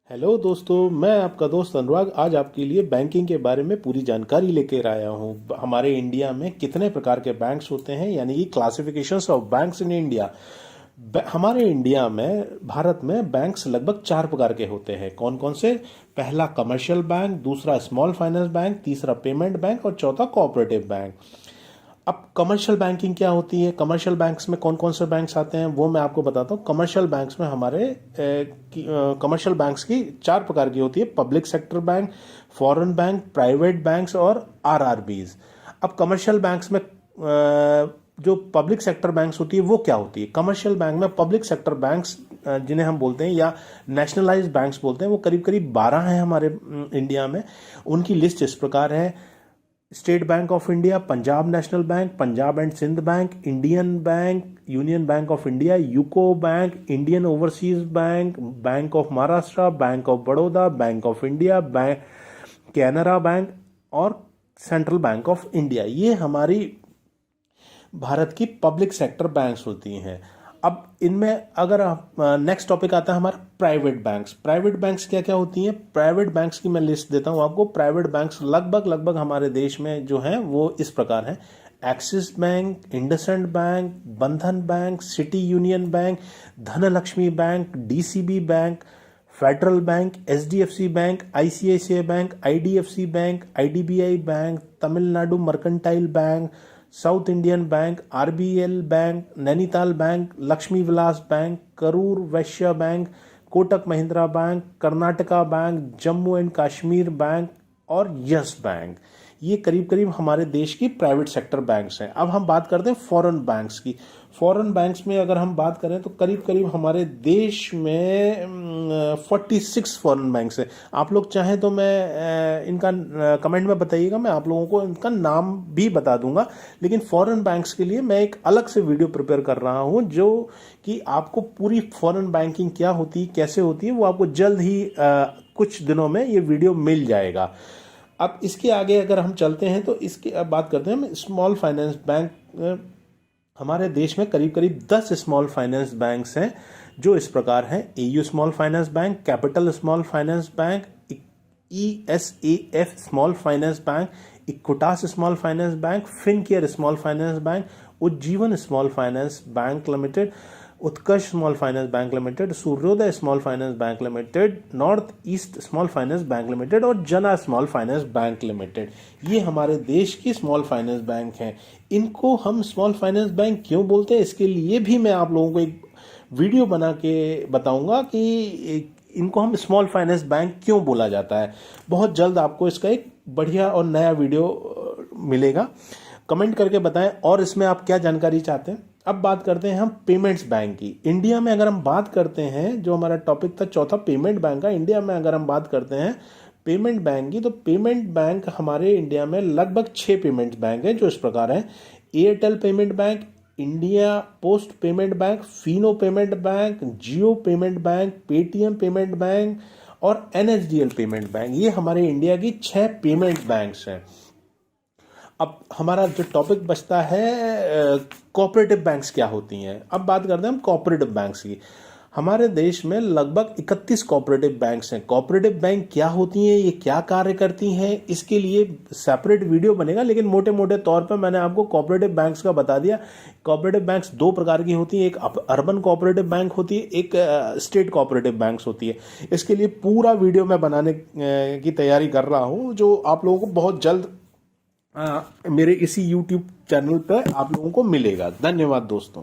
Hello दोस्तों, मैं आपका दोस्त अनुराग आज आपके लिए बैंकिंग के बारे में पूरी जानकारी लेकर आया हूँ। हमारे इंडिया में कितने प्रकार के बैंक्स होते हैं, यानी कि classifications of banks in India. हमारे इंडिया में, भारत में बैंक्स लगभग 4 प्रकार के होते हैं। कौन कौन से? पहला कमर्शियल बैंक, दूसरा स्मॉल फाइनेंस बैंक, तीसरा पेमेंट बैंक और चौथा कोऑपरेटिव बैंक। अब कमर्शियल बैंकिंग क्या होती है, कमर्शियल बैंक्स में कौन कौन से बैंक्स आते हैं वो मैं आपको बताता हूँ। कमर्शियल बैंक्स में हमारे कमर्शियल बैंक्स की 4 प्रकार की होती है: public sector bank, foreign bank, private banks और आरआरबीज। अब कमर्शियल बैंक्स में जो पब्लिक सेक्टर बैंक्स होती है वो क्या होती है? कमर्शियल बैंक में पब्लिक सेक्टर बैंक्स जिन्हें हम बोलते हैं या नेशनलाइज्ड बैंक्स बोलते हैं, वो करीब करीब 12 हैं हमारे इंडिया में। उनकी लिस्ट इस प्रकार है: State Bank of India, Punjab National Bank, Punjab and Sind Bank, Indian Bank, Union Bank of India, UCO Bank, Indian Overseas Bank, Bank of Maharashtra, Bank of Baroda, Bank of India, Bank Canara Bank और सेंट्रल बैंक ऑफ इंडिया। ये हमारी भारत की public sector banks होती हैं। अब इनमें अगर आप नेक्स्ट टॉपिक आता है हमारा प्राइवेट बैंक्स। प्राइवेट बैंक्स क्या क्या होती हैं? प्राइवेट बैंक्स की मैं लिस्ट देता हूं आपको। प्राइवेट बैंक्स लगभग हमारे देश में जो हैं वो इस प्रकार हैं: Axis Bank, IndusInd Bank, Bandhan Bank, City Union Bank, Dhanlaxmi Bank, DCB Bank, Federal Bank, HDFC Bank, ICICI Bank, IDFC Bank, IDBI Bank, Tamilnadu Mercantile Bank, South Indian Bank, RBL Bank, Nainital Bank, Lakshmi Vilas Bank, Karur Vysya Bank, Kotak Mahindra Bank, Karnataka Bank, Jammu and Kashmir Bank और Yes Bank. ये करीब करीब हमारे देश की private sector banks हैं। अब हम बात करते हैं फॉरेन बैंक्स की। फॉरेन बैंक्स में अगर हम बात करें तो करीब करीब हमारे देश में 46 फॉरेन बैंक्स हैं। आप लोग चाहें तो मैं इनका कमेंट में बताइएगा, मैं आप लोगों को इनका नाम भी बता दूंगा। लेकिन फॉरेन बैंक्स के लिए मैं एक अलग से वीडियो प्रिपेयर कर रहा हूं, जो कि आपको पूरी फॉरेन बैंकिंग क्या होती है, कैसे होती है, वो आपको जल्द ही कुछ दिनों में ये वीडियो मिल जाएगा। अब इसके आगे अगर हम चलते हैं तो इसकी अब बात करते हैं स्मॉल फाइनेंस बैंक। हमारे देश में करीब करीब 10 स्मॉल फाइनेंस बैंक्स हैं जो इस प्रकार हैं: AU Small Finance Bank, Capital Small Finance Bank, ESAF Small Finance Bank, Equitas Small Finance Bank, Fincare Small Finance Bank, Ujjivan Small Finance Bank Limited, Utkarsh Small Finance Bank Limited, Suryoday Small Finance Bank Limited, North East Small Finance Bank Limited और Jana small Finance Bank limited. ये हमारे देश की small Finance bank हैं। इनको हम small Finance bank क्यों बोलते हैं, इसके लिए भी मैं आप लोगों को एक वीडियो बना के बताऊंगा कि इनको हम स्मॉल फाइनेंस बैंक क्यों बोला जाता है। बहुत जल्द आपको इसका एक बढ़िया और नया वीडियो मिलेगा। कमेंट करके बताएं और इसमें आप क्या जानकारी चाहते हैं। अब बात करते हैं हम पेमेंट्स बैंक की। इंडिया में अगर हम बात करते हैं, जो हमारा टॉपिक था चौथा पेमेंट बैंक का, इंडिया में अगर हम बात करते हैं पेमेंट बैंक की, तो पेमेंट बैंक हमारे इंडिया में लगभग 6 पेमेंट बैंक हैं जो इस प्रकार हैं: Airtel Payment Bank, India Post Payment Bank, Fino Payment Bank, Jio Payment Bank, Paytm Payment Bank और एनएसडीएल पेमेंट बैंक। ये हमारे इंडिया की 6 पेमेंट बैंक्स हैं। अब हमारा जो टॉपिक बचता है कोऑपरेटिव बैंक्स क्या होती हैं। अब बात करते हैं हम कोऑपरेटिव बैंक्स की। हमारे देश में लगभग 31 कोऑपरेटिव बैंक्स हैं। कोऑपरेटिव बैंक क्या होती हैं, ये क्या कार्य करती हैं, इसके लिए सेपरेट वीडियो बनेगा, लेकिन मोटे मोटे तौर पर मैंने आपको कोऑपरेटिव बैंक्स का बता दिया। कोऑपरेटिव बैंक्स 2 प्रकार की होती हैं: एक अर्बन कोऑपरेटिव बैंक होती है, एक स्टेट कोऑपरेटिव बैंक्स होती है। इसके लिए पूरा वीडियो मैं बनाने की तैयारी कर रहा हूँ, जो आप लोगों को बहुत जल्द मेरे इसी YouTube चैनल पर आप लोगों को मिलेगा। धन्यवाद दोस्तों।